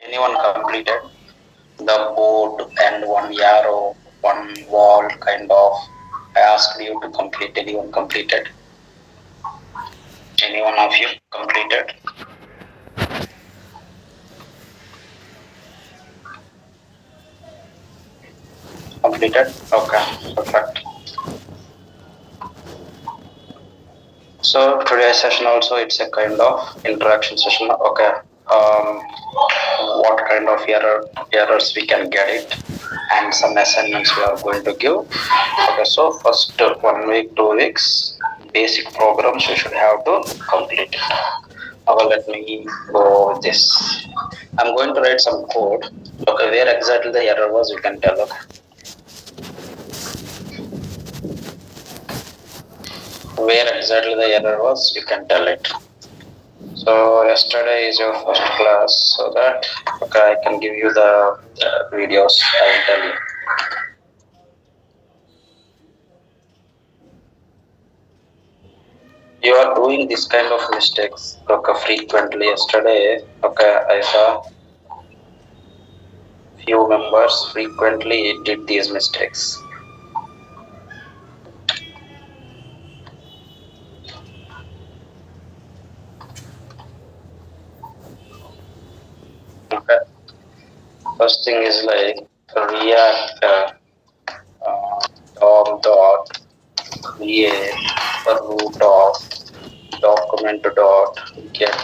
Anyone completed the board and one arrow, one wall kind of? I asked you to complete. Anyone completed? Any one of you completed? Completed? Okay, perfect. So today's session also it's a kind of interaction session. Okay. What kind of errors we can get it, and some assignments we are going to give. Okay. So first 1 week, 2 weeks, basic programs you should have to complete it. Now let me go with this. I'm going to write some code. Okay, where exactly the error was, you can tell. Okay. Where exactly the error was, you can tell it. So yesterday is your first class, so that okay, I can give you the videos. I will tell you. You are doing this kind of mistakes okay, frequently. Yesterday, okay, I saw few members frequently did these mistakes. Okay. First thing is like React dot create root of document dot get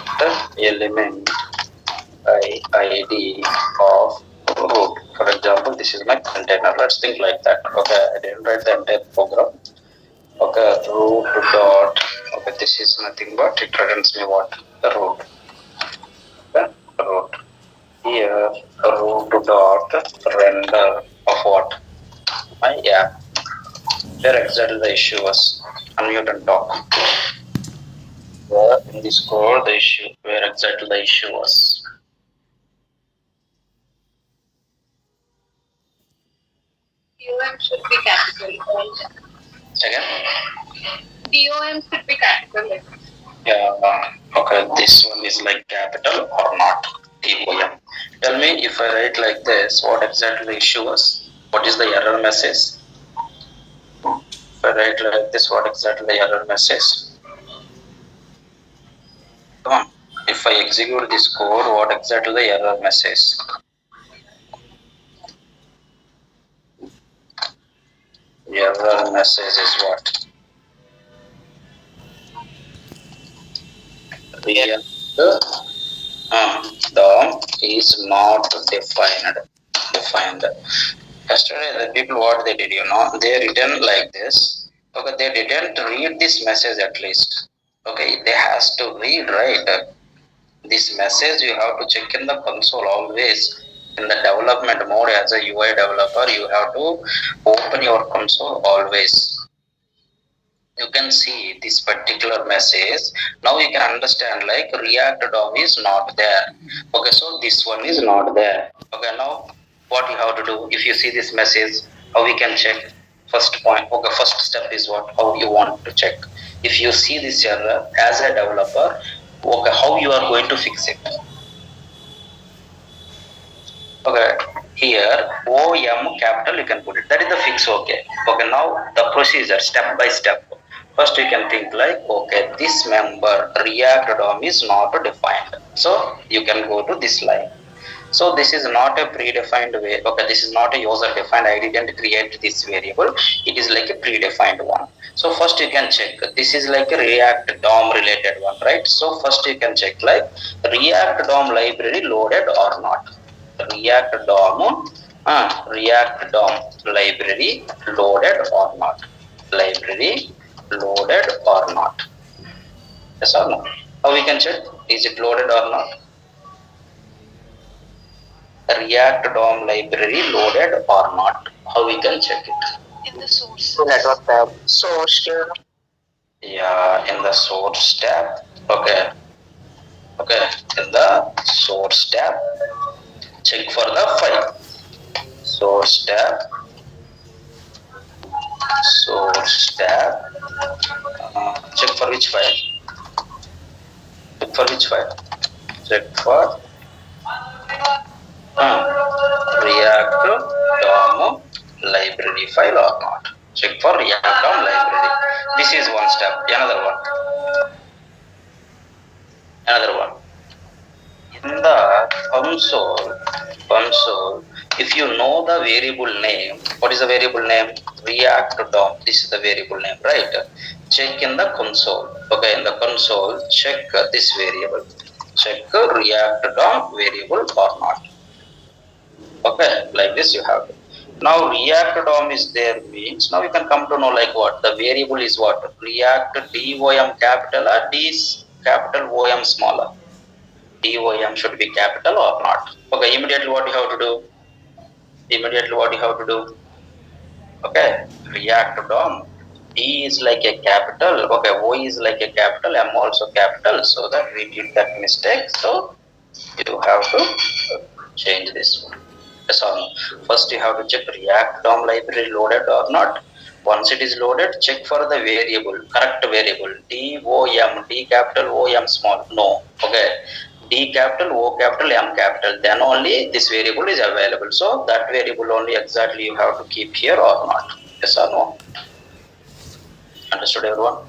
element id of root. For example, this is my container. Let's think like that. Okay, I didn't write the entire program. Okay, root dot. Okay, this is nothing but it returns me what? The root. Okay, root. Here, root dot render of what? My app. Where exactly the issue was? Unmute and talk. Where in this code the issue? Where exactly the issue was? DOM should be capital. Again? DOM should be capital. Yeah. Okay, this one is like capital or not? DOM. Tell me if I write like this, what exactly the issue was? What is the error message? If I write like this, what exactly the error message? Come on. If I execute this code, what exactly the error message? The error message is what? React DOM is not defined. Yesterday, the people what they did, they written like this. Okay, they didn't read this message at least. Okay, they has to read right. This message you have to check in the console always. In the development mode as a UI developer, you have to open your console always. You can see this particular message. Now you can understand like React DOM is not there. Okay, so this one is not there. Okay, now what you have to do if you see this message, how we can check? First point, okay, first step is what? How you want to check. If you see this error as a developer, okay, how you are going to fix it? Okay, here OM capital you can put it. That is the fix. Okay. Okay, now the procedure step by step. First you can think like, okay, this member React DOM is not defined. So you can go to this line. So this is not a predefined way. Okay, this is not a user defined. I didn't create this variable. It is like a predefined one. So first you can check. This is like a React DOM related one, right? So first you can check like React DOM library loaded or not. React DOM, React DOM library loaded or not. Library loaded or not. Yes or no? How we can check? Is it loaded or not? React DOM library loaded or not? How we can check it? In the source. Network tab. Source. Yeah, in the source tab. Okay. Okay. In the source tab, check for the file. Source tab. Source tab. Check for which file? Check for which file? Check for library file or not. Check for React DOM library. This is one step. Another one. In the console, if you know the variable name, what is the variable name? React DOM. This is the variable name, right? Check in the console. Okay, in the console, check this variable. Check React DOM variable or not. Okay, like this you have to. Now React DOM is there means now you can come to know like what the variable is what React DOM capital or D capital OM smaller. DOM should be capital or not. Okay, immediately what you have to do? Okay, React DOM. D is like a capital. Okay, O is like a capital. M also capital. So that we did that mistake. So you have to change this one. Yes or no? First you have to check React DOM library loaded or not. Once it is loaded, check for the variable, correct variable. DOM, D capital, OM small. No. Okay. D capital, O capital, M capital. Then only this variable is available. So that variable only exactly you have to keep here or not. Yes or no? Understood everyone?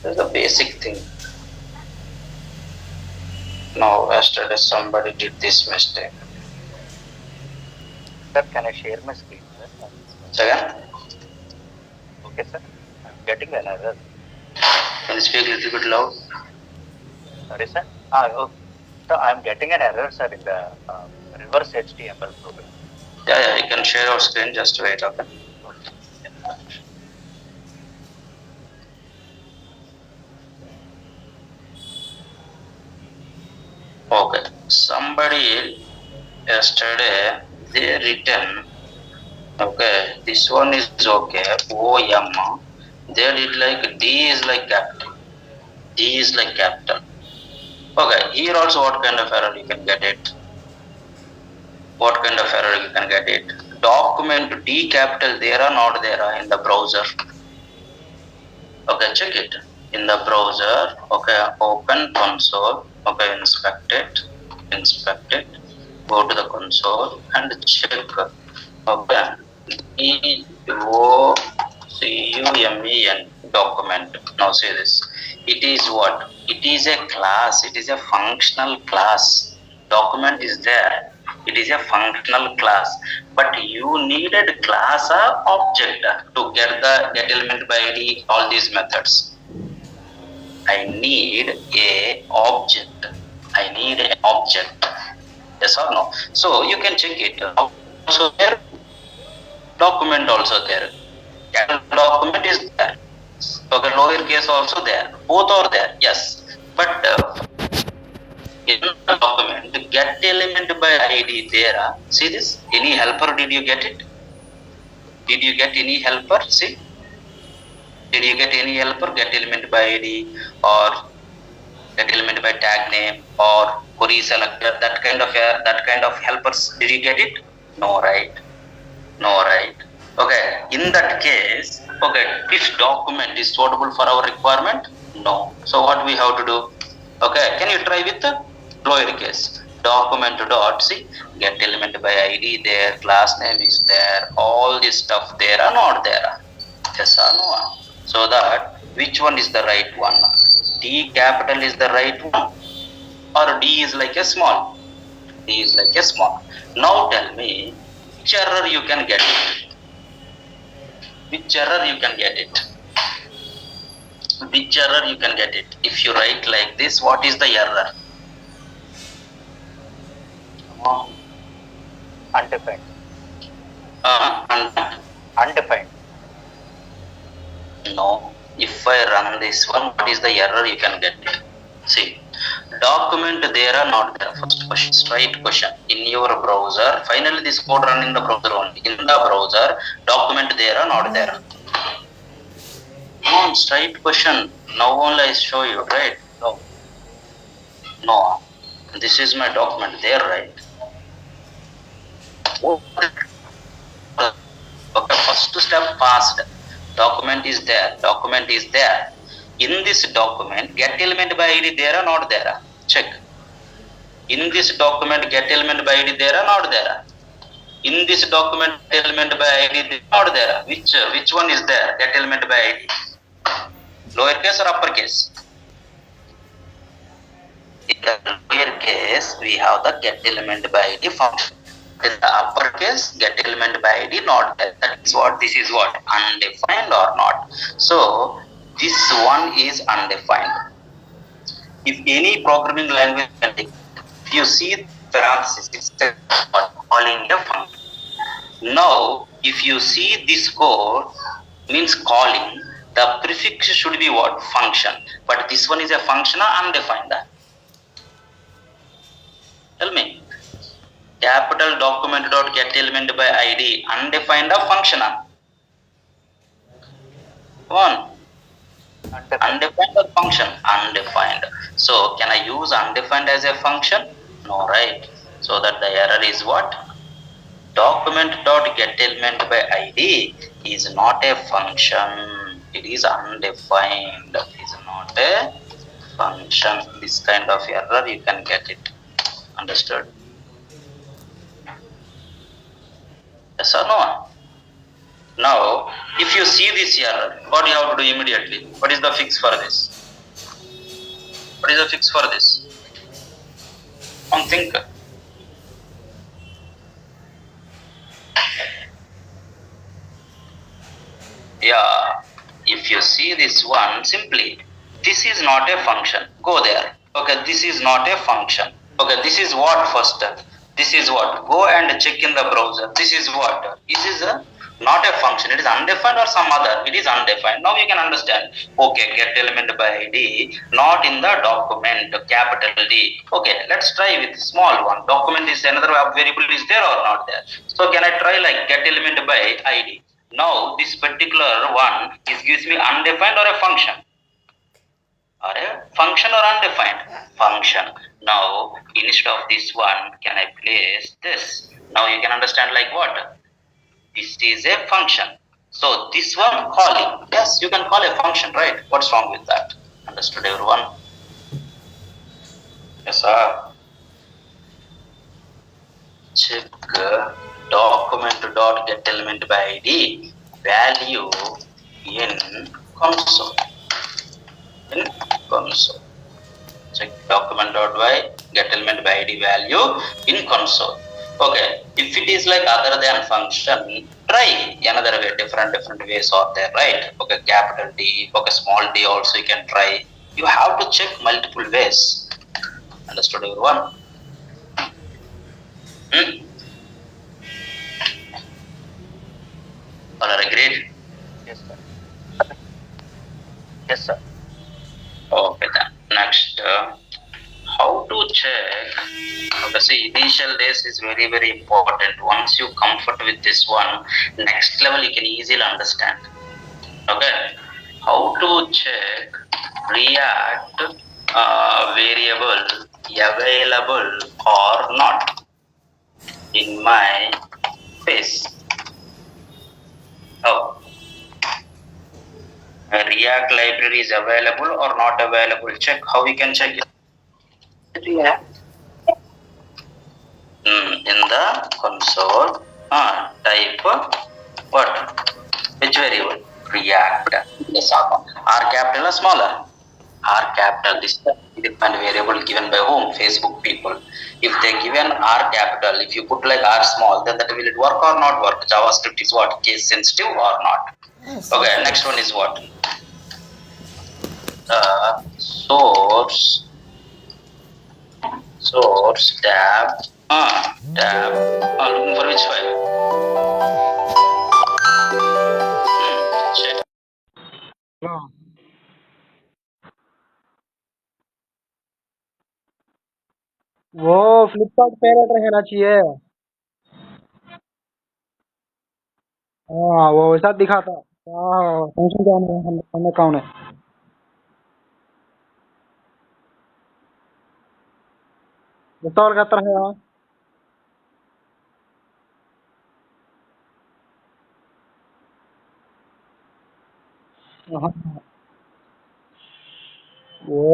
That's a basic thing. Now yesterday somebody did this mistake. Sir, can I share my screen? Second? Okay, sir. I'm getting an error. Can you speak a little bit loud? Sorry, sir. Oh, so I'm getting an error, sir, in the reverse HTML program. Yeah, you can share your screen. Just wait, okay? Okay. Somebody yesterday they written. Okay, this one is okay. OM. They did like D is like capital. D is like capital. Okay, here also what kind of error you can get it? What kind of error you can get it? Document D capital there or not there in the browser? Okay, check it. In the browser, okay, open console, okay, inspect it, go to the console and check, okay, DOCUMEN document. Now see this. It is what? It is a class, it is a functional class. Document is there. It is a functional class, but you needed class or object to get the get element by ID, all these methods. I need a object. Yes or no? So you can check it. Also there, document also there. Document is there. Okay, lowercase also there. Both are there. Yes, but in the document, get element by ID there. See this? Any helper? Did you get it? Did you get any helper? See? Did you get any helper? Get element by ID or get element by tag name or query selector? That kind of helpers. Did you get it? No, right? Okay. In that case, okay, this document is suitable for our requirement? No. So what we have to do? Okay, can you try with the lowercase? Document dot see get element by ID there, class name is there, all this stuff there or not there? Yes or no? So that which one is the right one? D capital is the right one or D is like a small? D is like a small. Now tell me which error you can get it? Which error you can get it? Which error you can get it? If you write like this, what is the error? Undefined. Undefined. No. If I run this one, what is the error you can get it? See, document there or not there? First question, straight question. In your browser, finally this code run in the browser only. In the browser, document there or not there? Come on, straight question. Now only I show you, right? No. This is my document there, right? Okay, first step passed. Document is there. In this document, get element by ID there or not there? Check. In this document, get element by ID there or not there? In this document, get element by ID there or not there? Which one is there? Get element by ID. Lowercase or uppercase? In the lower case, we have the get element by ID function. In the uppercase, get element by ID not there. That is what this is what undefined or not. So this one is undefined. If any programming language can take, if you see parenthesis, it's calling a function. Now, if you see this code means calling, the prefix should be what? Function. But this one is a function or undefined? Tell me. Capital document dot get element by ID undefined or functional? One. Undefined or function? Undefined. So can I use undefined as a function? No, right? So that the error is what? Document dot get element by ID is not a function. It is undefined. It is not a function. This kind of error you can get it. Understood? Yes or no? Now, if you see this error, what you have to do immediately? What is the fix for this? What is the fix for this? Think. Yeah, if you see this one, simply, this is not a function. Go there. Okay, this is not a function. Okay, this is what first? This is what? Go and check in the browser. This is what? This is not a function. It is undefined or some other. It is undefined. Now you can understand. Okay, get element by ID, not in the document, capital D. Okay, let's try with small one. Document is another variable is there or not there. So can I try like get element by ID? Now this particular one is gives me undefined or a function. Or a function or undefined? Function. Now instead of this one, can I place this? Now you can understand like what? This is a function. So this one calling. Yes, you can call a function, right? What's wrong with that? Understood everyone? Yes, sir. Check document dot get element by ID value in console. In console. Check document dot by get element by ID value in console. Okay, if it is like other than function, try another way. Different ways are there, right? Okay, capital D. Okay, small d also you can try. You have to check multiple ways. Understood everyone? All are agreed? Yes, sir. Yes, sir. Okay, then next, how to check? Okay, see, initial days is very important. Once you comfort with this one, next level you can easily understand. Okay, how to check React variable available or not in my face? How? React library is available or not available? Check how we can check it. React. In the console, type what? Which variable? React. Yes, R capital or smaller? R capital. This is the different variable given by whom? Facebook people. If they given R capital, if you put like R small, then that will it work or not work? JavaScript is what? Case sensitive or not? Yes. Okay, next one is what? Source tab. Looking for which file? Check. वो फ्लिपकार्ट पे रहना चाहिए। हाँ, वो वैसा दिखाता। हाँ, function क्या है? हमने कौन है? बताओ क्या तरह है? हाँ, वो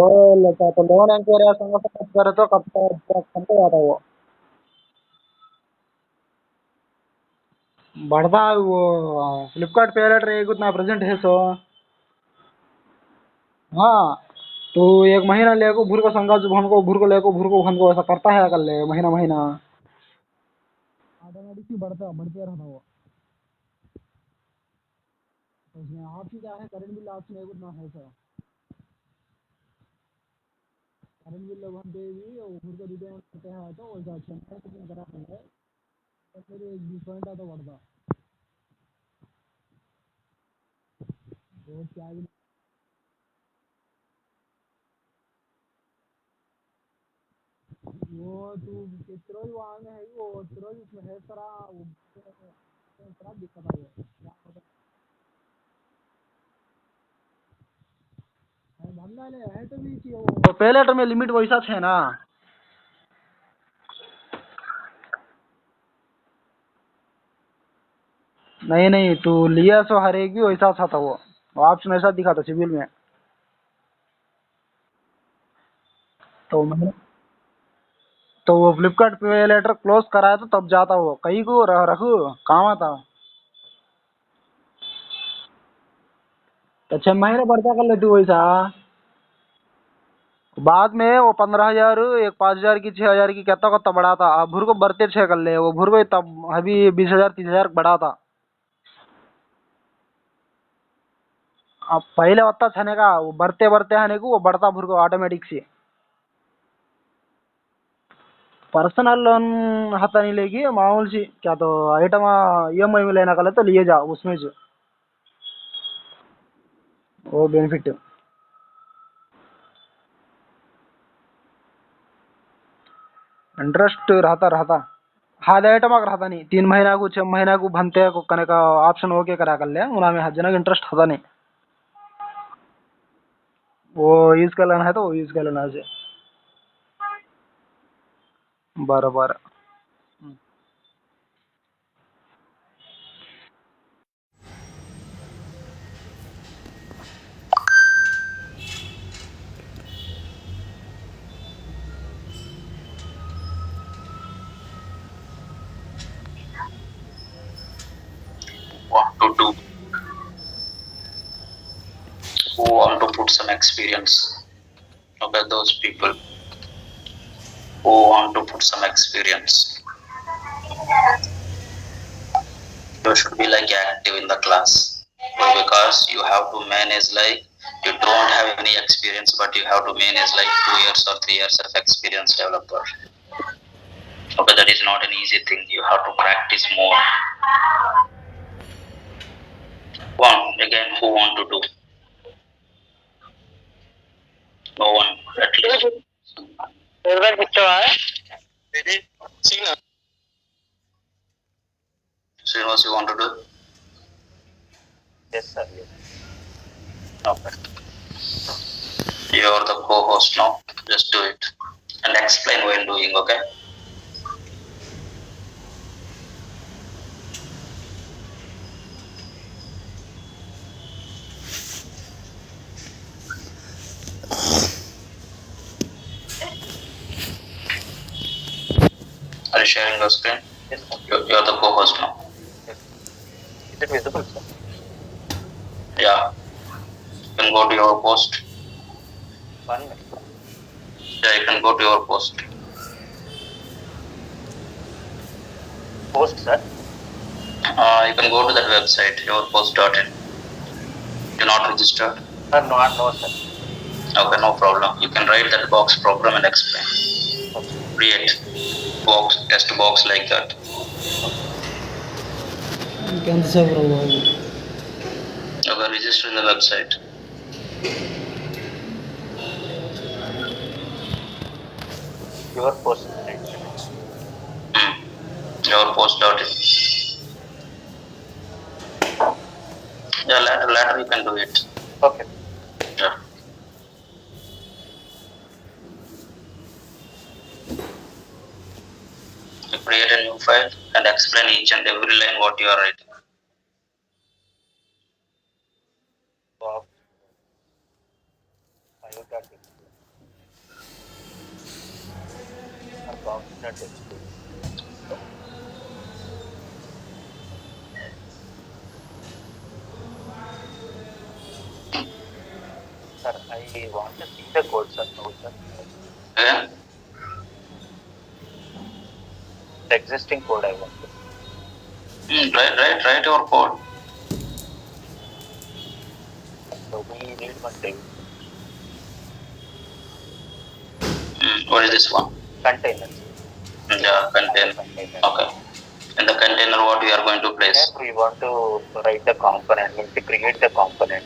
ऐसा तो लोन इंक्वायरी संग से कट करे तो कब तक हमको आता वो बढ़ता वो फ्लिपकार्ट पे लेटर एक उतना प्रेजेंट है सो हाँ तो एक महीना लेको भूर को संगा जो भन को भूर को लेको भूर को भन को ऐसा करता है कर ले महीना महीना ऑटोमेटिक ही बढ़ते रहता वो तो उसमें ऑप्शन क्या है करंट बिल ऑप्शन एक उतना है सर करंट बिल लोग हम दे भी वो भूर को रिटर्न करते हैं तो वैसा ऑप्शन है कितना करा है तो फिर एक 20 पॉइंट आता बढ़ता वो क्या भी वो तू कितरो ही वहाँ में है वो कितरो ही उसमें है सारा वो सारा दिक्कत है वो बनना नहीं है तो भी चाहिए वो पहले तो में लिमिट वैसा है ना नहीं नहीं तू लिया सो हर एक भी वैसा था वो ऑप्शन ऐसा दिखा था सिविल में तो मैंने तो वो फ्लिपकार्ट पे लेटर क्लोज कराया तो तब जाता वो कहीं को रखू काम आता तो 6 महीने बढ़ता कर ले तू वैसा बाद में वो 15,000 एक 5,000 की 6,000 की कहता कहता बढ़ा था अब भूर को बढ़ते 6 कर ले वो भूर को तब अभी 20,000 30,000 बढ़ा था अब पहले होता छने का वो बढ़ते बढ़ते आने को वो बढ़ता भूर को ऑटोमेटिक से पर्सनल लोन हाथा नहीं लेगी मामूल सी क्या तो आइटम ईएमआई में लेना कर ले तो लिए जा उसमें जो वो बेनिफिट इंटरेस्ट रहता रहता हाल आइटम रहता नहीं 3 महीना को 6 महीना को भनते को कने का ऑप्शन ओके करा कर ले उना में हजनक इंटरेस्ट होता नहीं वो यूज कर लेना है तो वो यूज कर लेना से बराबर Want to do, who want to put some experience. Okay, those people who want to put some experience. You should be like active in the class. Because you have to manage like you don't have any experience, but you have to manage like 2 years or 3 years of experience developer. Okay, that is not an easy thing. You have to practice more. One again, who want to do? No one, at least. Srinivas, you want to do? Yes, sir. Yes. Okay. You are the co-host now. Just do it and explain while doing. Okay. Are you sharing your screen? Yes, sir. You are the co-host now. Yes. Is it visible, sir? Yeah. You can go to your post. 1 minute. Yeah, you can go to your post. Post, sir. You can go to that website, yourpost.in. You're not registered? No, sir. Okay, no problem. You can write that box program and explain. Okay. Create box, test box like that. Okay, register in the website. Your post, right? Yourpost.in. Yeah, later you can do it. Okay. Yeah. You create a new file and explain each and every line what you are writing. Box. 5.6. dominant HTML. Sir, I want to see the code, sir. No, sir. Okay. The existing code I want to. Write your code. So we need one table. What is this one? Containers. Yeah, container. Okay. In the container, what we are going to place? And we want to write the component, to create the component.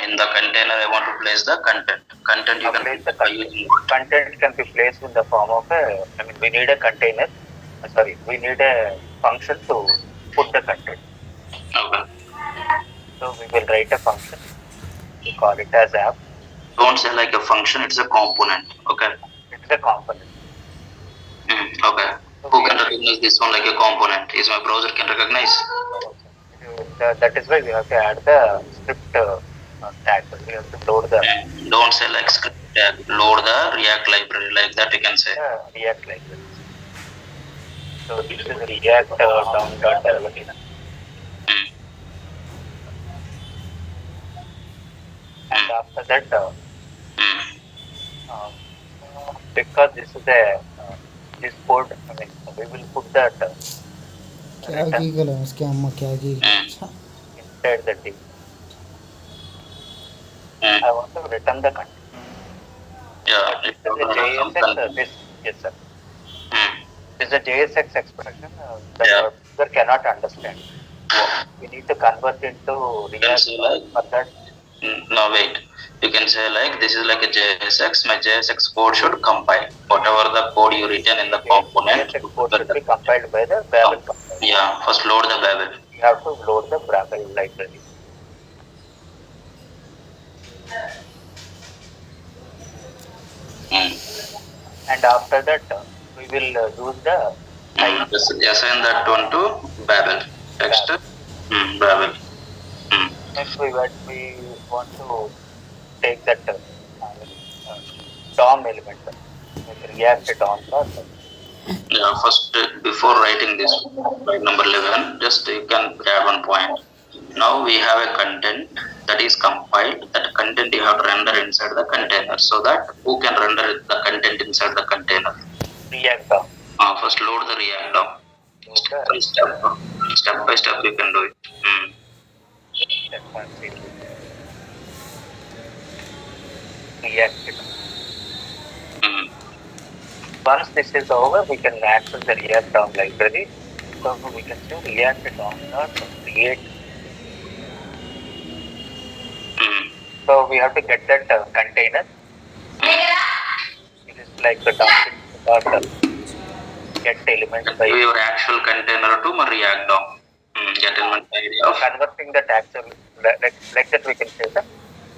In the container, I want to place the content. Content you can Place the by content. using what? Content can be placed in the form of we need a container. We need a function to put the content. Okay. So we will write a function. We call it as app. Don't say like a function, it's a component. Okay. It's a component. Okay. Who can recognize this one like a component? Is my browser can recognize? That is why we have to add the script tag. We have to load the Don't say like script tag. Load the React library like that you can say. React library. So this is React down.development. And after that, because this is this code, we will put that क्या की गला उसके अम्मा क्या की inside the table. I want to return the content. Yeah. This is a JSX. Yes, sir. This is a JSX expression. The user cannot understand. We need to convert into React for that. No, wait. You can say like this is like a JSX. My JSX code should compile whatever the code you written in the component. JSX code should be compiled by the Babel compiler. Yeah, first load the Babel. You have to load the Babel library. And after that, we will use the assign that one to Babel. Text Babel. Next, we want to take that DOM element, like React DOM. Yeah, first before writing this, like number 11, just you can add one point. Now we have a content that is compiled. That content you have to render inside the container. So that who can render the content inside the container? React DOM. First load the React DOM. Okay. Step by step you can do it. React DOM. Once this is over, we can access the React DOM library. So we can say React DOM create. So we have to get that container. It is like the get element by your actual container to my React DOM. Get element by converting that actual like that we can say that.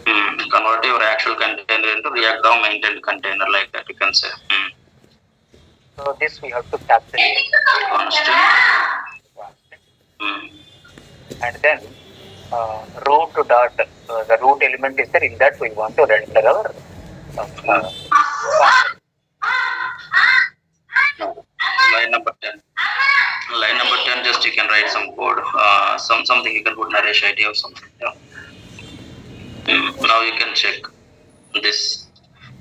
Convert your actual container into React DOM maintained container like that you can say. So this we have to capture constant. And then root dot the root element is there. In that we want to render our line number 10. Line number 10, just you can write some code. Something you can put Naresh ID or something. Yeah. Now you can check this.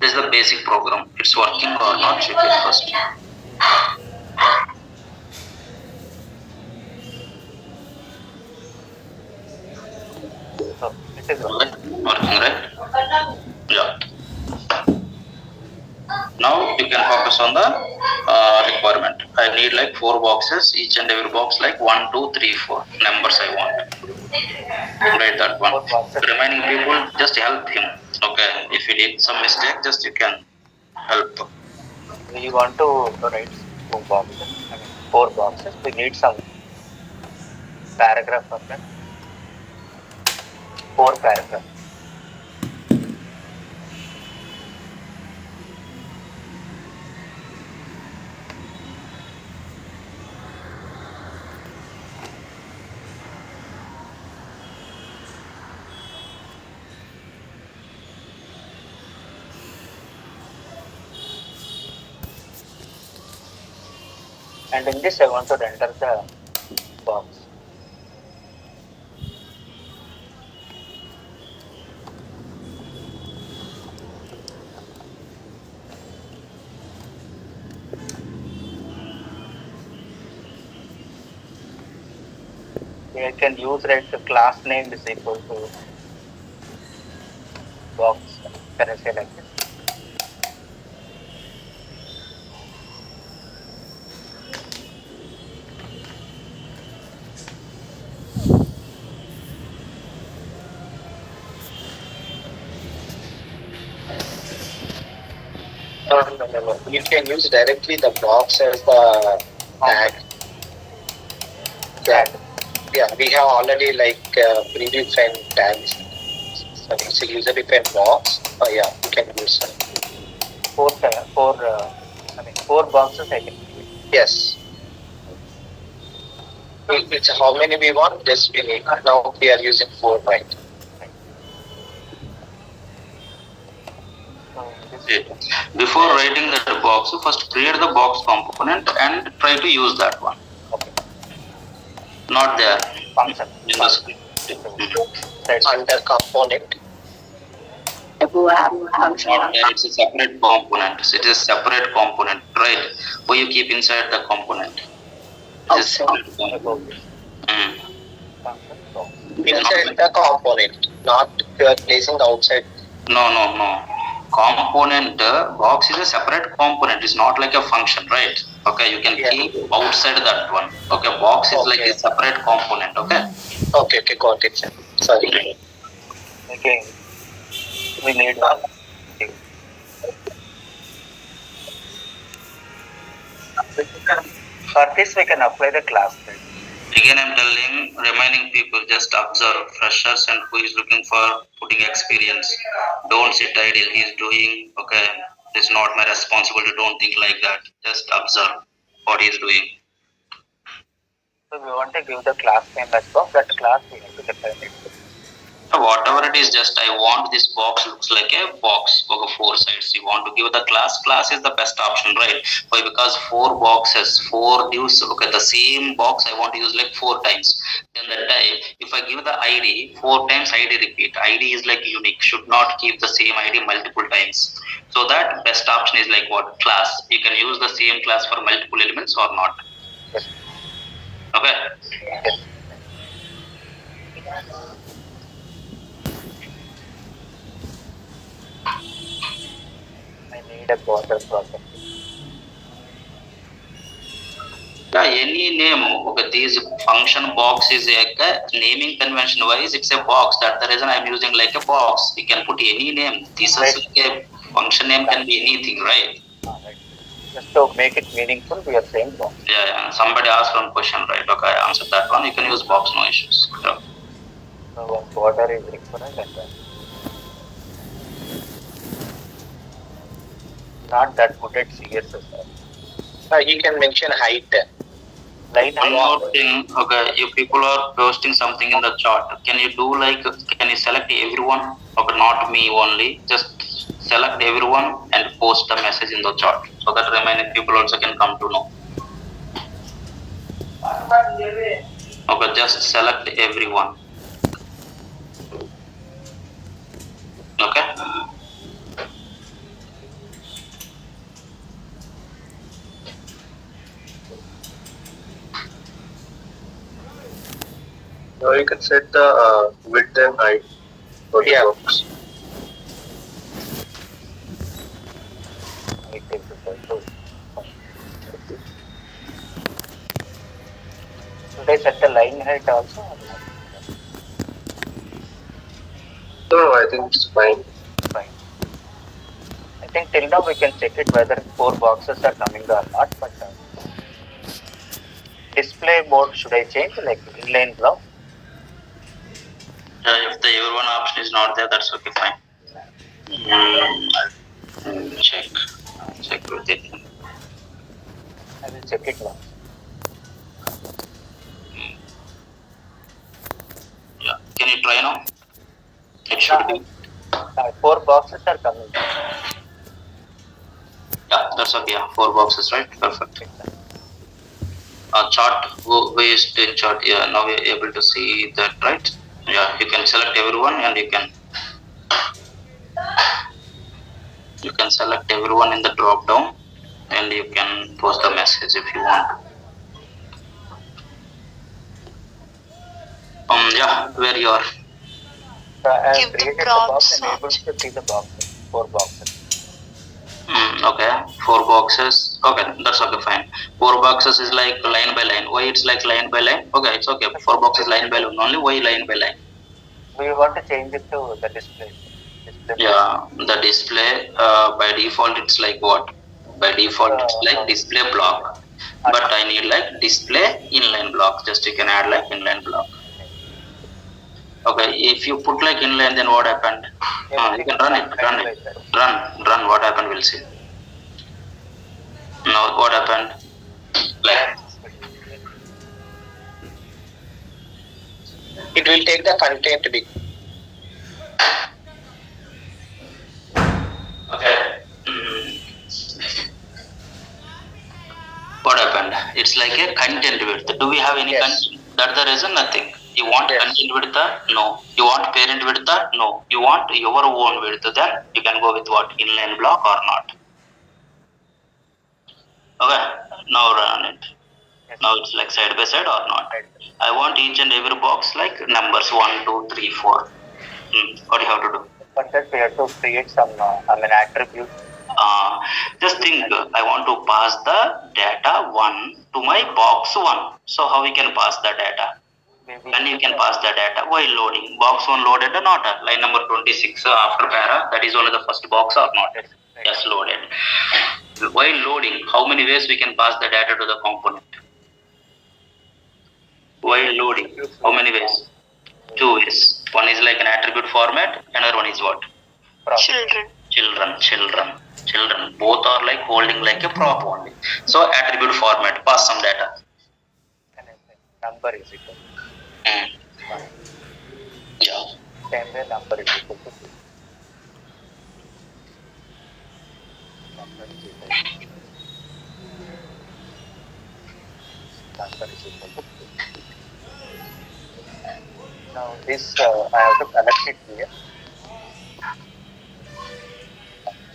This is the basic program. It's working or not? Check it first. So it is working, right? Yeah. Now you can focus on the requirement. I need like 4 boxes, each and every box like 1, 2, 3, 4 numbers I want. Write that one. The remaining people just help him. Okay, if you did some mistake, just you can help. We want to write 2 boxes, 4 boxes. We need some paragraph of that. 4 paragraphs. and in this I want to render the box. I can use the class name is equal to box. Can I say like this? No. You can use directly the box as the tag. Yeah, we have already predefined tags. So it's a user-defined box. Yeah, you can use it. Four boxes I can use. Yes. It's how many we want, just we need. Now we are using 4, right? Before writing that box, first create the box component and try to use that one. Okay. Not there. Function. Under component. It's a separate component. It is a separate component, right? Where you keep inside the component. Inside the component, not you are placing outside. No. Component box is a separate component. It's not like a function, right? Okay, you can keep outside that one. Okay, box is like a separate component. Okay, got it. Sorry. Okay, we need one. For this, we can apply the class name. Again, I'm telling remaining people just observe freshers and who is looking for putting experience. Don't sit idle. He's doing okay. It's not my responsibility. Don't think like that. Just observe what he's doing. So we want to give the class name as box. That class we have to define it. Whatever it is, just I want this box looks like a box over 4 sides. You want to give the class. Class is the best option, right? Why? Because 4 boxes, 4 divs. Okay, the same box I want to use like 4 times. Then that time, if I give the ID 4 times, ID repeat. ID is like unique. Should not keep the same ID multiple times. So that best option is like what? Class. You can use the same class for multiple elements or not. Yes. Okay. Yes. I need a border property. Any name, okay, this function box is a naming convention wise, it's a box. That's the reason I'm using like a box. You can put any name. This is like a function name can be anything, right? Right. Just to make it meaningful, we are saying box. Yeah. Somebody asked one question, right? Okay, I answered that one. You can use box, no issues. Yeah. So one border is required and then not that good at CSS. You can mention height. Line One height. more thing, okay, if people are posting something in the chat, can you select everyone? Okay, not me only, just select everyone and post the message in the chat so that remaining people also can come to know. Okay, just select everyone. Okay. Now you can set the width and height for the box. Should I set the line height also? No, I think it's fine. Fine. I think till now we can check it whether 4 boxes are coming or not, but display mode should I change like inline block? If the everyone option is not there, that's okay, fine. Check with it. I will check it now. Yeah, can you try now? It should be. 4 boxes are coming. Yeah, that's okay. Yeah, 4 boxes, right? Perfect. chart. Who is in chart? Yeah, now we're able to see that, right? Yeah, you can select everyone and you can select everyone in the drop down and you can post the message if you want. Yeah, where you are. So I have Give the created the props box and able search. to see the boxes, 4 boxes. Okay, 4 boxes. Okay, that's okay, fine. 4 boxes is like line by line. Why it's like line by line? Okay, it's okay. 4 boxes line by line. Only why line by line? We want to change it to the display. Yeah, the display by default it's like what? By default it's like display block. But I need like display inline block. Just you can add like inline block. Okay, if you put like inline, then what happened? You can run it. Run. What happened? We'll see. Now what happened? Like It will take the content big. okay. What happened? It's like a content width. Do we have any Yes. content? That's the reason nothing. You want Yes. content width? No. You want parent width? No. You want your own width? Then you can go with what? Inline block or not? Okay. Now run it. Now it's like side by side or not? I want each and every box like numbers 1, 2, 3, 4. What do you have to do? For that, we have to create some attribute. Just think, I want to pass the data 1 to my box 1. So how we can pass the data? When you can pass the data while loading. Box 1 loaded or not? Line number 26 after para, that is only the first box or not? Yes, loaded. While loading, how many ways we can pass the data to the component? While loading, how many ways? 2 ways. One is like an attribute format, another one is what? Children. Both are like holding like a prop only. So attribute format, pass some data. Number is equal. Yeah. Same way, number is equal to 2. Number is equal to 2. Number is equal to 2. Now this I have to collect it here.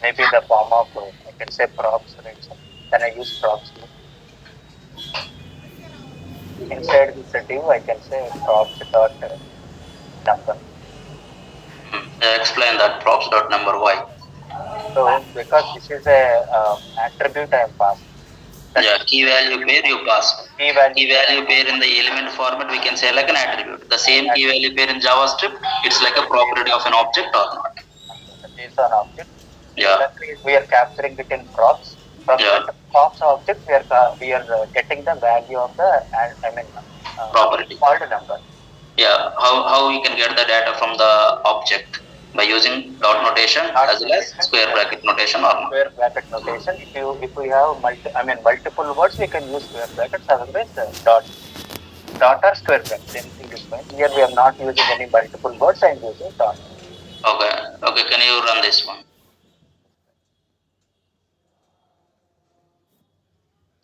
Maybe in the form of I can say props, right? Then I use props here. Inside this div, I can say props dot number. Explain that props dot number. Why? So because this is a attribute I am passing. Yeah, key value pair you pass. Key value pair in the element format we can say like an attribute. The same key value pair in JavaScript, it's like a property of an object or not? JSON object. Yeah. We are capturing it in props. From that props object, we are getting the value of the property called number. Yeah. How we can get the data from the object? By using dot notation as well as square bracket notation or not? Square bracket notation. If we have multiple words, we can use square brackets. Otherwise, dot or square bracket. Anything is fine. Here we are not using any multiple words. I am using dot. Okay. Can you run this one?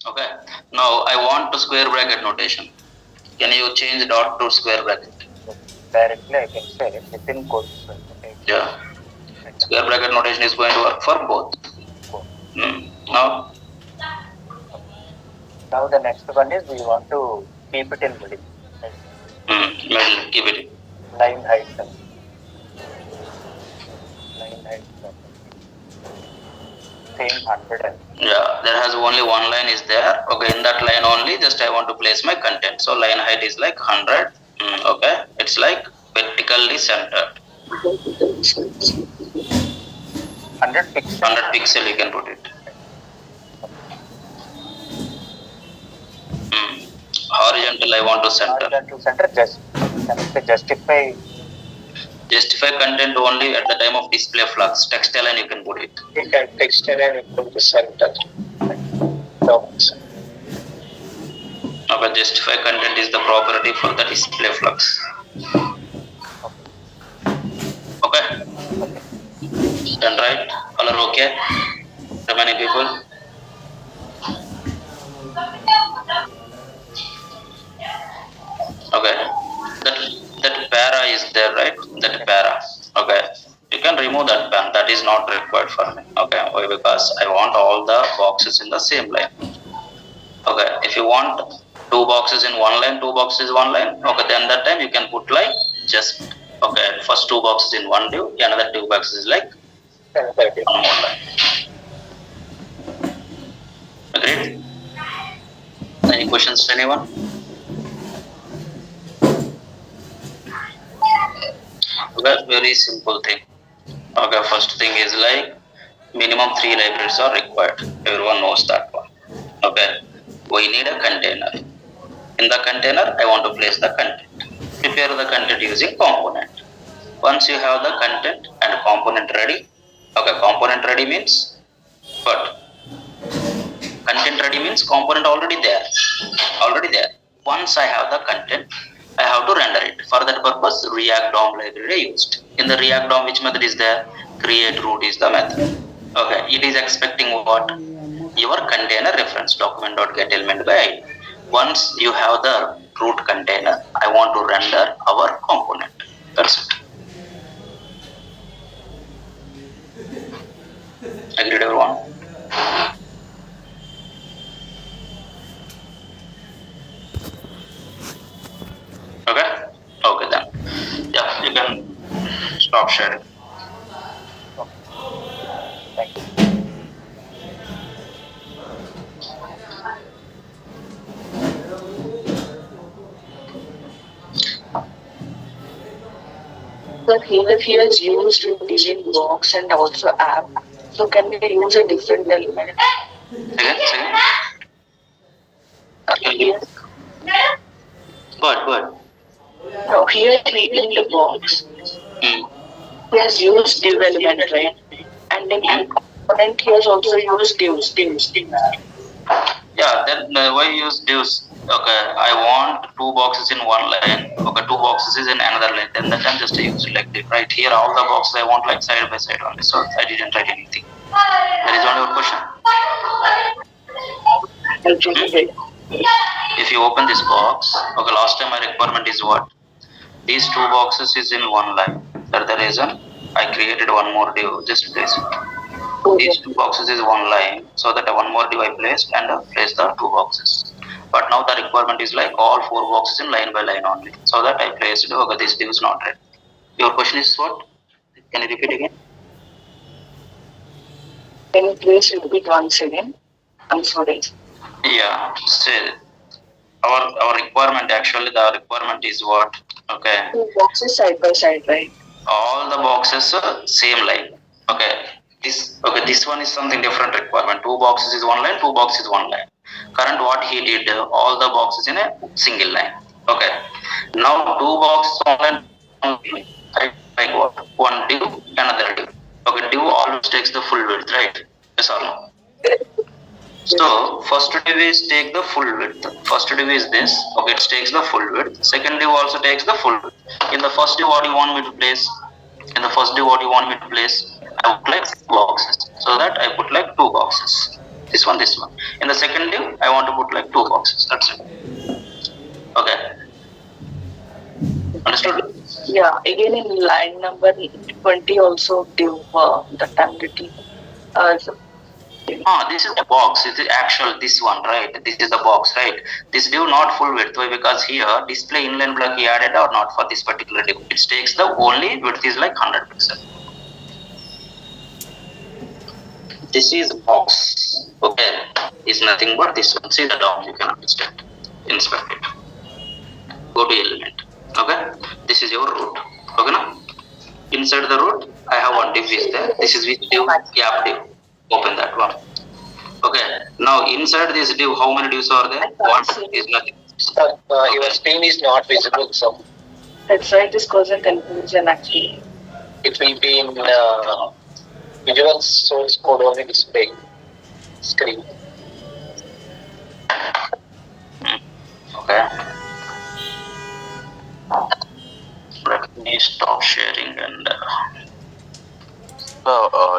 Okay. Now I want to square bracket notation. Can you change dot to square bracket? Directly, I can say it within quotes. Yeah. Square bracket notation is going to work for both. Now the next one is we want to keep it in middle. Middle, keep it. Line height. Same 100. Yeah, there has only one line is there. Okay, in that line only, just I want to place my content. So line height is like 100. Okay, it's like vertically centered. 100 pixels. 100 pixel you can put it. Horizontal I want to center. Horizontal center, justify content only at the time of display flux. Text align you can put it. You can text align equal to center. Okay, justify content is the property for the display flux. Okay. Done right? Color okay? Remaining people? required for me. Okay, why? Because I want all the boxes in the same line. Okay, if you want two boxes in one line, two boxes one line, okay, then that time you can put like just okay, first two boxes in one div, another two boxes is like one more line. Agreed? Any questions, anyone? Okay, very simple thing. Okay, first thing is like minimum 3 libraries are required. Everyone knows that one. Okay, we need a container. In the container, I want to place the content. Prepare the content using component. Once you have the content and component ready, okay, component ready means what? Content ready means component already there. Once I have the content, I have to render it. For that purpose, React DOM library used. In the React DOM, which method is there? Create root is the method. Okay, it is expecting what? Your container reference document.getElement by ID. Once you have the root container, I want to render our component. That's it. Agreed, everyone? Okay? Okay then. Yeah, you can stop sharing. Thank you. So here is used in dealing box and also app. So can we use a different element? Second. Here, Good. no, here in the box, he has used div element, right? And in component, he has also used divs. Yeah, then why use divs? Okay, I want two boxes in one line. Okay, two boxes is in another line. Then that time just use like this. Right here, all the boxes I want like side by side only. So I didn't write anything. That is only your question. If you open this box, okay, last time my requirement is what? These two boxes is in one line. That's the reason I created one more div. Just place it. These two boxes is one line, so that one more div I placed and placed the two boxes. But now the requirement is like all four boxes in line by line only. So that I placed okay, this div is not ready. Your question is what? Can you repeat again? Can you please repeat once again? I'm sorry. Yeah, say our requirement actually the requirement is what? Okay. Two boxes side by side, right? All the boxes same line. Okay. This one is something different requirement. Two boxes is one line, two boxes is one line. Current what he did, all the boxes in a single line. Okay. Now two boxes one line, like what? One div, another div. Okay, div always takes the full width, right? Yes or no? So first div is take the full width. First div is this. Okay, it takes the full width. Second div also takes the full width. In the first div, what do you want me to place? In the first div, what do you want me to place? I put like boxes. So that I put like two boxes. This one. In the second div, I want to put like two boxes. That's it. Okay. Understood? Yeah. Again, in line number 20, also div the time little. This is the box. It is actual this one, right? This is the box, right? This div not full width. Why? Because here display inline block he added or not for this particular div. It takes the only width is like 100 pixels. This is box. Okay, is nothing but this one. See the DOM, you can understand. Inspect it. Go to element. Okay, this is your root. Okay, now inside the root, I have one div is there. This is which div? Gap div. Open that one. Okay, now inside this div, how many divs are there? One is nothing. Your screen is not visible, so That's right. This causes confusion actually. it will be in Visual Source Code only display screen. Okay. Let me stop sharing and.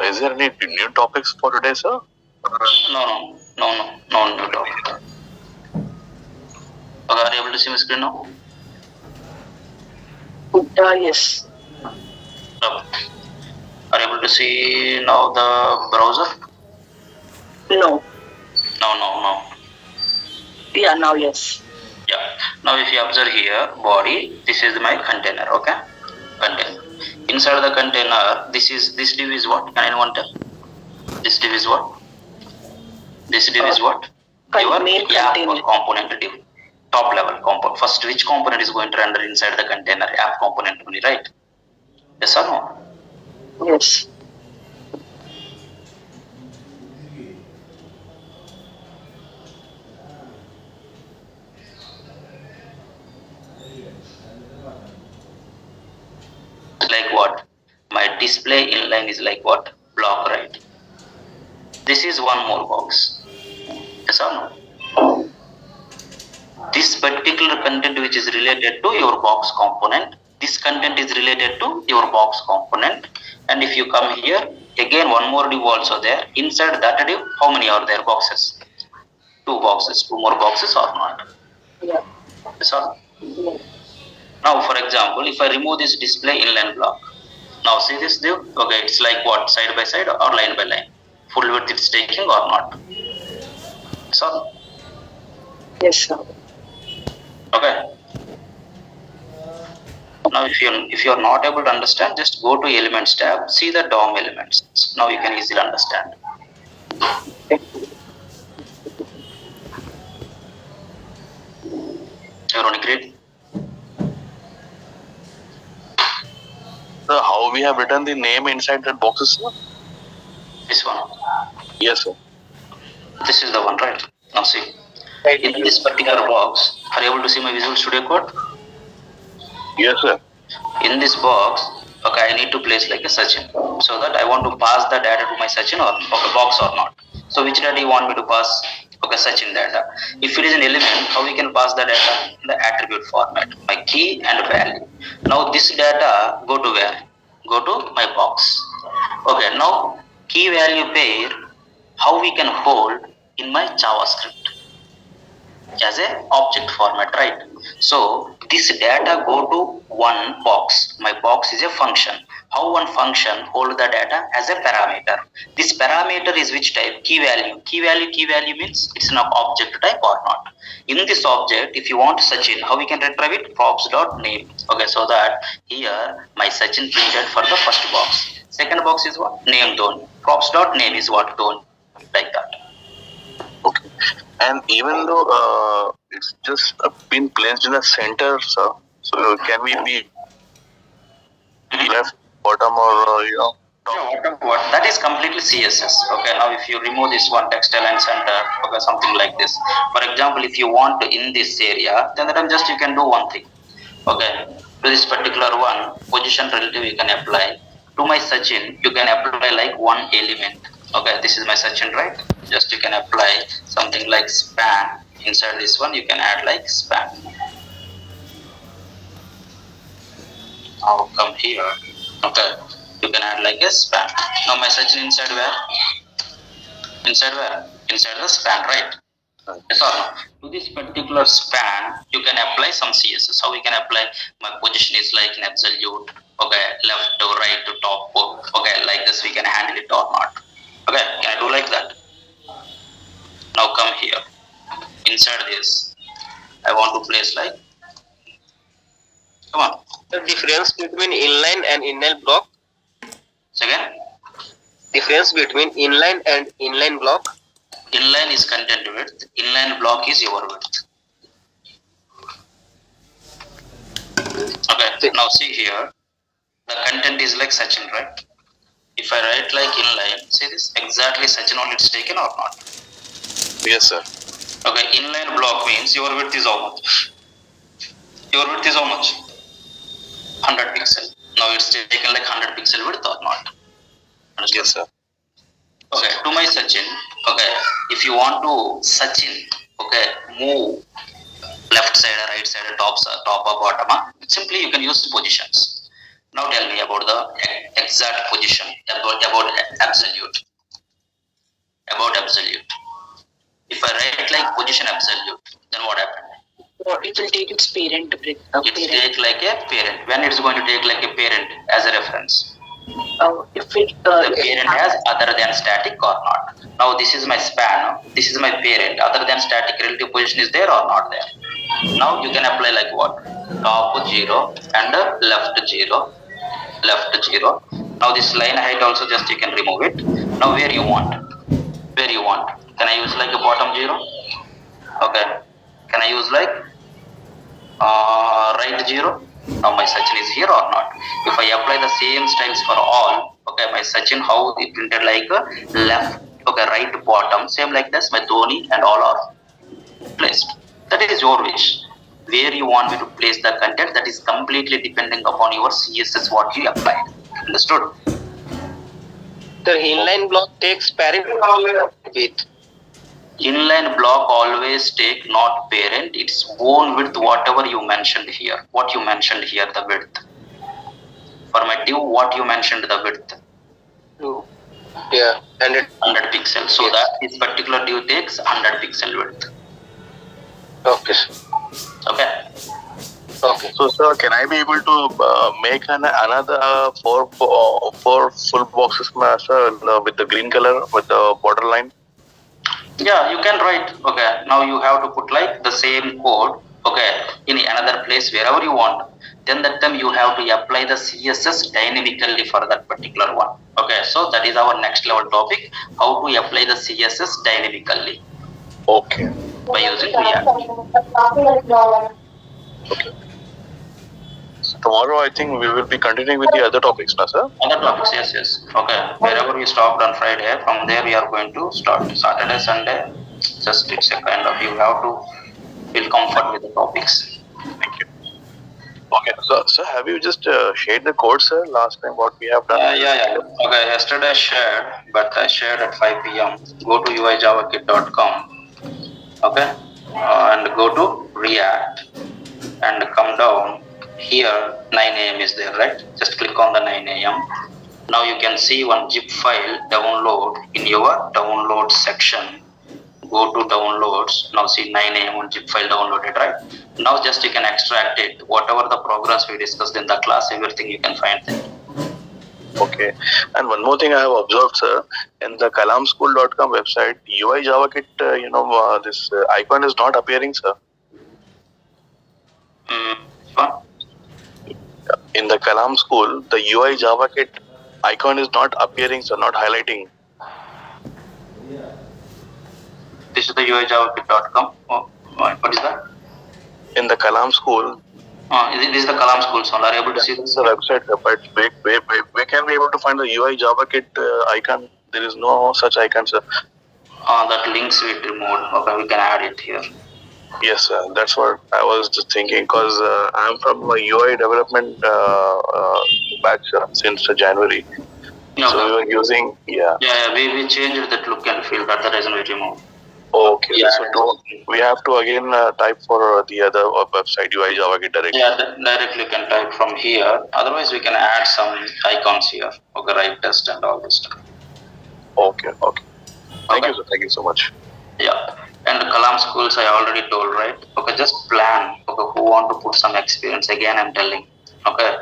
Is there any new topics for today, sir? No new topic. Okay, are you able to see my screen now? Yes. Okay. Are you able to see now the browser? No. No. Yeah, now yes. Yeah. Now if you observe here, body, this is my container, okay? Container. Inside the container, this div is what? Can anyone tell? This div is what? This div is what? Your Main app container. component div. Top level component. First, which component is going to render inside the container? App component only, right? Yes or no? Yes. Like what? My display inline is like what? Block, right? This is one more box. Yes or no? This particular content which is related to your box component, this content is related to your box component. And if you come here, again one more div also there. Inside that div, how many are there boxes? Two boxes, two more boxes or not? Yeah. Yes or no? Yeah. Now for example, if I remove this display inline block, now see this div, okay, it's like what? Side by side or line by line? Full width it's taking or not? Yes or no? Yes, sir. Okay. Now if you are not able to understand, just go to elements tab, see the DOM elements. Now you can easily understand. Everyone agreed? So how we have written the name inside that boxes, sir? This one. Yes, sir. This is the one, right? Now see. In this particular box, are you able to see my Visual Studio Code? Yes, sir. In this box, okay, I need to place like a Sachin, so that I want to pass the data to my Sachin or okay, box or not. So which data you want me to pass? Okay, Sachin data. If it is an element, how we can pass the data? In the attribute format, my key and value. Now this data go to where? Go to my box. Okay, now key value pair, how we can hold in my JavaScript as a object format, right? So this data go to one box. My box is a function. How one function hold the data as a parameter? This parameter is which type? Key value. Key value means it's an object type or not. In this object, if you want Sachin, how we can retrieve it? Props.name. Okay, so that here my Sachin printed for the first box. Second box is what? Name don't. Props.name is what? Don't. Like that. Okay. And even though it's just been placed in the center, sir, so can we be left, bottom, or top? What? That is completely CSS. Okay, now if you remove this one, text align center, okay, something like this. For example, if you want to in this area, then that just you can do one thing. Okay, to this particular one, position relative you can apply. To my Sachin, you can apply like one element. Okay, this is my Sachin, right? Just you can apply something like span. Inside this one, you can add like span. Now come here. Okay, you can add like a span. Now my Sachin inside where? Inside where? Inside the span, right? Yes or no? To this particular span, you can apply some CSS. How we can apply? My position is like an absolute. Okay, left to right to top. Okay, like this we can handle it or not. Okay, can I do like that? Now come here. Inside this, I want to place like. Come on. The difference between inline and inline block. Second. Difference between inline and inline block. Inline is content width. Inline block is your width. Okay. Now see here. The content is like Sachin, right? If I write like inline, see this exactly Sachin only it's taken or not? Yes, sir. Okay, inline block means your width is how much? Your width is how much? 100 pixel. Now it's taken like 100 pixel width or not? Understood? Yes, sir. Okay, to my Sachin, okay, if you want to Sachin, okay, move left side, right side, top or bottom, simply you can use positions. Now tell me about the exact position, about absolute. About absolute. If I write like position absolute, then what happened? It will take its parent. It take like a parent. When it is going to take like a parent as a reference? if it The parent has other than static or not. Now this is my span. This is my parent. Other than static relative position is there or not there. Now you can apply like what? Top 0 and left 0. Left 0. Now this line height also just you can remove it. Now where you want? Where you want? Can I use like a bottom 0? Okay. Can I use like right 0? Now my Sachin is here or not? If I apply the same styles for all, okay, my Sachin how it printed like a left, okay, right bottom, same like this, my Dhoni and all are placed. That is your wish. Where you want me to place the content, that is completely depending upon your CSS what you applied. Understood? The inline block takes parent width. Inline block always take not parent, its own width, whatever you mentioned here. What you mentioned here, the width. For my div, what you mentioned the width. Yeah, 100 pixels. So yes. that this particular div takes 100 pixel width. Okay. Okay. Okay. So, sir, can I be able to make another four full boxes, sir, with the green color with the borderline? Yeah, you can write. Okay. Now you have to put like the same code. Okay. In another place wherever you want. Then that time you have to apply the CSS dynamically for that particular one. Okay. So that is our next level topic. How to apply the CSS dynamically. Okay. By using React. Okay. So tomorrow, I think we will be continuing with the other topics, na, sir? Other topics, yes. Okay. Wherever we stopped on Friday, from there we are going to start. Saturday, Sunday, just it's a kind of, you have to feel comfort with the topics. Thank you. Okay. So, sir, have you just shared the code, sir, last time what we have done? Yeah. Okay. Yesterday I shared, but I shared at 5 p.m. Go to uijavakit.com. Okay. And go to React and come down. Here 9 a.m. is there, right? Just click on the 9 a.m. Now you can see one zip file download in your download section. Go to downloads. Now see 9 a.m. one zip file downloaded, right? Now just you can extract it. Whatever the programs we discussed in the class, everything you can find there. Okay. And one more thing I have observed, sir, in the kalamschool.com website, UI JavaKit, this icon is not appearing, sir. Fun. In the Kalam School, the UI JavaKit icon is not appearing, sir, not highlighting. This is the uijavakit.com. Oh, what is that? In the Kalam School, This is the Kalam School, so are you able to see this? the website, but where can we able to find the UI JavaKit icon? There is no such icon, sir. That links we removed. Okay, we can add it here. Yes, sir. That's what I was just thinking, because I'm from a UI development batch since January. Okay. So we were using, Yeah, we changed that look and feel. That's the reason we removed. Okay. Yeah. So we have to again type for the other website UI JavaKit directly. Yeah, directly you can type from here. Otherwise, we can add some icons here. Okay, right test and all this stuff. Okay. Thank you, sir. Thank you so much. Yeah. And Kalam schools, I already told, right? Okay, just plan. Okay, who want to put some experience? Again, I'm telling. Okay,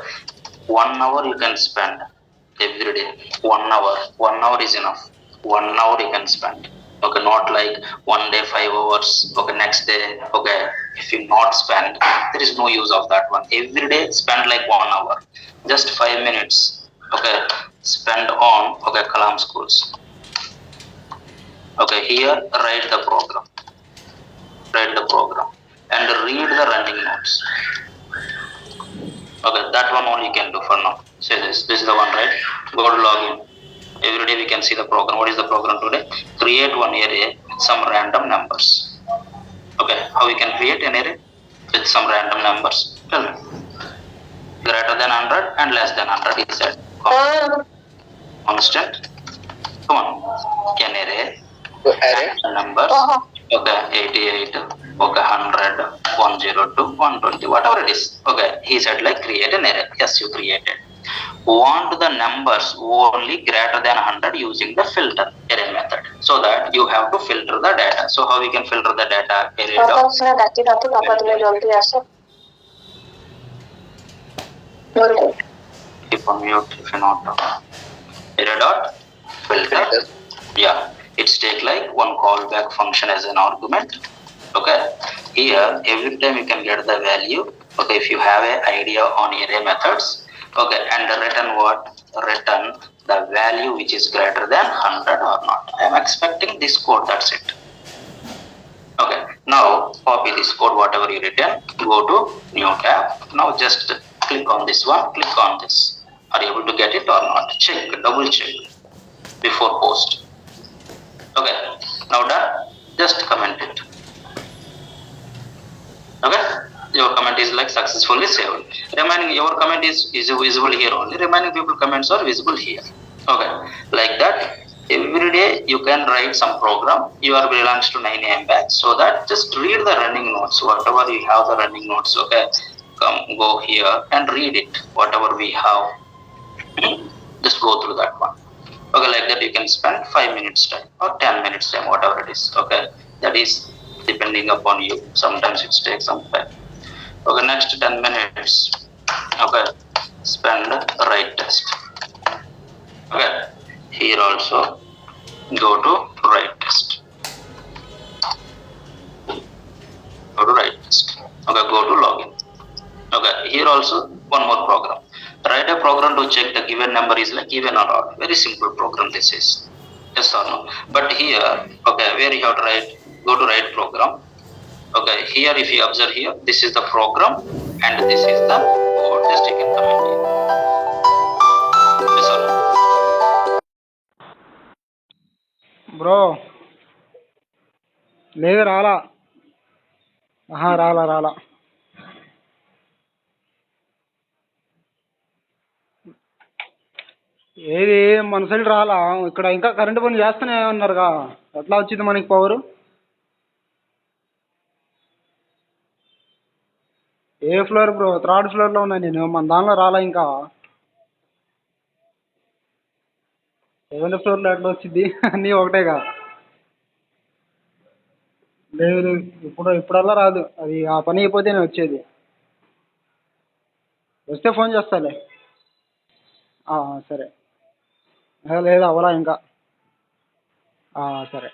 1 hour you can spend every day. 1 hour. 1 hour is enough. 1 hour you can spend. Okay, not like one day 5 hours. Okay, next day. Okay, if you not spend, there is no use of that one. Every day spend like 1 hour. Just 5 minutes. Okay, spend on Kalam schools. Okay, here write the program. And read the running notes. Okay, that one only you can do for now. Say this is the one, right? Go to login. Every day we can see the program. What is the program today? Create one array with some random numbers. Okay, how we can create an array with some random numbers? Tell me. Greater than 100 and less than 100 is said. Constant. Come on. An array. Numbers. Okay, 88, okay, 100, 102, 120, whatever it is. Okay, he said like create an array. Yes, you created. Want the numbers only greater than 100 using the filter array method. So that you have to filter the data. So how we can filter the data? Array dot. on mute if you're not. Error dot filter. Yeah, it's take like one callback function as an argument. Okay, here every time you can get the value. Okay, if you have an idea on array methods. Okay, and return what? Return the value which is greater than 100 or not. I am expecting this code. That's it. Okay, now copy this code, whatever you written, go to new tab. Now just click on this one, click on this. Are you able to get it or not? Check, double check before post. Okay, now done. Just comment it. Okay, your comment is like successfully saved. Remaining your comment is visible here only. Remaining people comments are visible here. Okay, like that. Every day you can write some program. You are belongs to 9 a.m. batch. So that just read the running notes. Whatever you have the running notes. Okay, come go here and read it. Whatever we have, just go through that one. Okay, like that you can spend 5 minutes time or 10 minutes time, whatever it is. Okay, that is depending upon you. Sometimes it takes some time. Okay, next 10 minutes. Okay, spend write test. Okay, here also go to write test. Go to write test. Okay, go to login. Okay, here also one more program. Write a program to check the given number is like even or odd. Very simple program this is. Yes or no? But here, okay, where you have to write, go to write program. Okay, here if you observe here, this is the program and this is the code. Just you can comment here. Yes or no? Bro లేదు రాలా. రాలా. ఏది మన side రాలా. ఇక్కడ ఇంకా current పని చేస్తూనే ఉన్నారుగా, ఎట్లా వచ్చింది మనకి పవరు? ఏ ఫ్లోర్ బ్రో? థర్డ్ ఫ్లోర్లో ఉన్నా నేను. మన దానిలో రాలా ఇంకా. 7th ఫ్లోర్లో ఎట్లా వచ్చింది? అన్నీ ఒకటేగా. లేదు ఇప్పుడల్లా రాదు. అది ఆ పని అయిపోతేనే వచ్చేది. వస్తే ఫోన్ చేస్తాలే. సరే. లేదు అవ్వలా ఇంకా. సరే.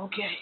Okay.